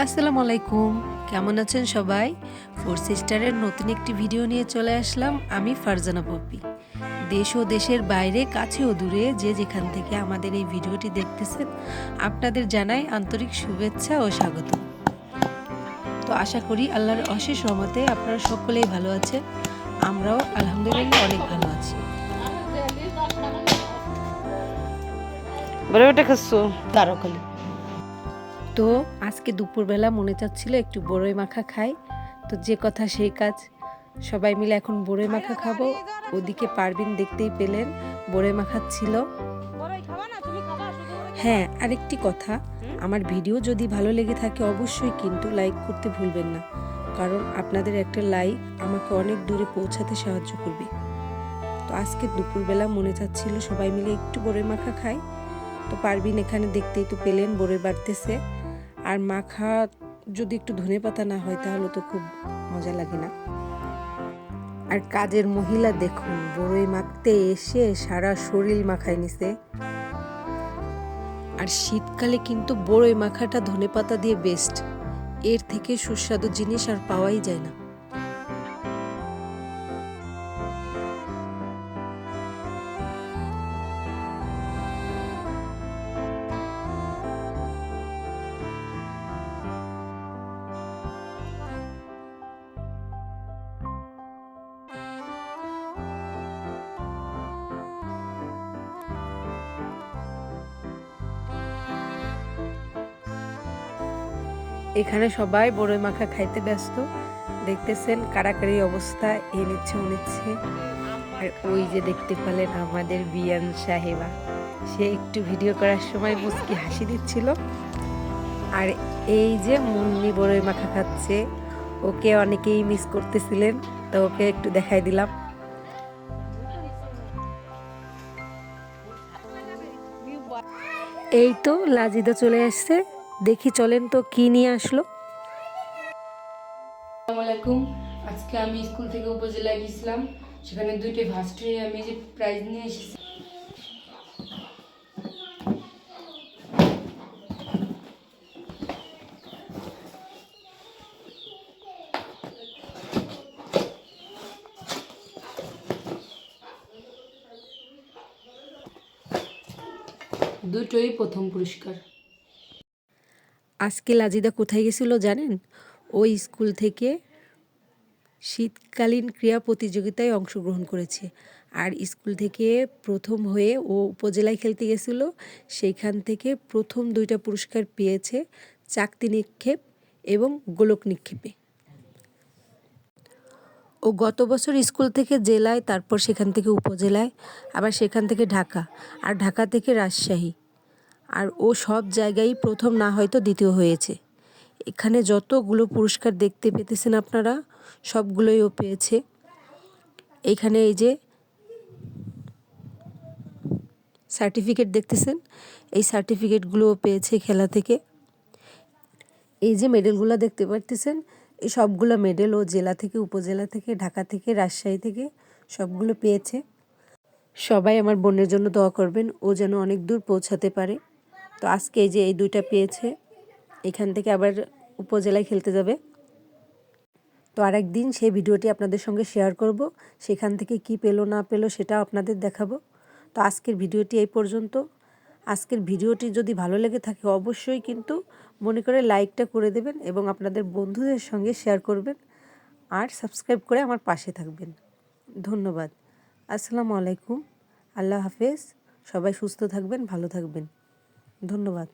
আসসালামু আলাইকুম, কেমন আছেন সবাই? ফোর সিস্টারের নতুন একটি ভিডিও নিয়ে চলে আসলাম আমি ফারজানা পপি। দেশ ও দেশের বাইরে, কাছে ও দূরে যে যেখান থেকে আমাদের এই ভিডিওটি দেখতেছেন, আপনাদের জানাই আন্তরিক শুভেচ্ছা ও স্বাগত। তো আশা করি আল্লাহর অশেষ রহমতে আপনারা সকলেই ভালো আছেন। আমরাও আলহামদুলিল্লাহ অনেক ভালো আছি। তো আজকে দুপুরবেলা মনে চাচ্ছিল একটু বড়ই মাখা খাই। তো যে কথা সেই কাজ, সবাই মিলে এখন বড়ই মাখা খাবো। ওদিকে পারবিন দেখতেই পেলেন বড়ই মাখাচ্ছিল। হ্যাঁ, আরেকটি কথা, আমার ভিডিও যদি ভালো লেগে থাকে অবশ্যই কিন্তু লাইক করতে ভুলবেন না, কারণ আপনাদের একটা লাইক আমাকে অনেক দূরে পৌঁছাতে সাহায্য করবে। তো আজকে দুপুরবেলা মনে চাচ্ছিল সবাই মিলে একটু বড়ই মাখা খাই। তো পারবিন এখানে দেখতেই তো পেলেন বড়ই বাড়তেছে। আর মাখা যদি একটু ধনেপাতা না হয় তাহলে তো খুব মজা লাগে না। আর কাজের মহিলা দেখুন বড়ই মাখতে এসে সারা শরীর মাখায় নিছে। আর শীতকালে কিন্তু বড়ই মাখাটা ধনেপাতা দিয়ে বেস্ট, এর থেকে সুস্বাদু জিনিস আর পাওয়াই যায় না। এখানে সবাই বড়ই মাখা খাইতে ব্যস্ত, দেখতেছেন কারাকারি অবস্থা, এ নিচ্ছে ও নিচ্ছে। আর ওই যে দেখতে পেলেন আমাদের বিয়ান সাহেবা, সে একটু ভিডিও করার সময় মুচকি হাসি দিচ্ছিল। আর এই যে মুন্নি বড়ই মাখা খাচ্ছে, ওকে অনেকেই মিস করতেছিলেন, তো ওকে একটু দেখাই দিলাম। এই তো লাজিদা চলে আসছে, দেখি চলেন তো কি নিয়ে আসলো। আসসালামু আলাইকুম। আজকে আমি স্কুল থেকে উপজেলায় গেছিলাম, সেখানে দুইটি ভার্সিটি আমি যে প্রাইজ নিয়ে এসেছি। দুটোই প্রথম পুরস্কার। আজকে লাজিদা কোথায় গেছিল জানেন? ওই স্কুল থেকে শীতকালীন ক্রীড়া প্রতিযোগিতায় অংশগ্রহণ করেছে। আর স্কুল থেকে প্রথম হয়ে ও উপজেলায় খেলতে গেছিল, সেইখান থেকে প্রথম 2টা পুরস্কার পেয়েছে, চাকতি নিক্ষেপ এবং গোলক নিক্ষেপে। ও গত বছর স্কুল থেকে জেলায়, তারপর সেখান থেকে উপজেলায়, আবার সেখান থেকে ঢাকা, আর ঢাকা থেকে রাজশাহী। আর ও সব জায়গায় প্রথম না হয়তো দ্বিতীয় হয়েছে। এখানে যতগুলো পুরস্কার দেখতে পেতেছেন আপনারা, সবগুলোই ও পেয়েছে। এইখানে এই যে সার্টিফিকেট দেখতেছেন, এই সার্টিফিকেটগুলো ও পেয়েছে খেলা থেকে। এই যে মেডেলগুলো দেখতে পারতেছেন, এই সবগুলো মেডেল ও জেলা থেকে, উপজেলা থেকে, ঢাকা থেকে, রাজশাহী থেকে সবগুলো পেয়েছে। সবাই আমার বোনের জন্য দোয়া করবেন, ও যেন অনেক দূর পৌঁছাতে পারে। তো আজকে এই যে এই 2টা পেয়েছে, এখান থেকে আবার উপজেলায় খেলতে যাবে। তো আরেকদিন সেই ভিডিওটি আপনাদের সঙ্গে শেয়ার করব, সেখান থেকে কি পেলো না পেলো সেটাও আপনাদের দেখাবো। তো আজকের ভিডিওটি এই পর্যন্ত। আজকের ভিডিওটি যদি ভালো লেগে থাকে অবশ্যই কিন্তু মনে করে লাইকটা করে দেবেন এবং আপনাদের বন্ধুদের সঙ্গে শেয়ার করবেন, আর সাবস্ক্রাইব করে আমার পাশে থাকবেন। ধন্যবাদ। আসসালামু আলাইকুম, আল্লাহ হাফেজ। সবাই সুস্থ থাকবেন, ভালো থাকবেন। ধন্যবাদ।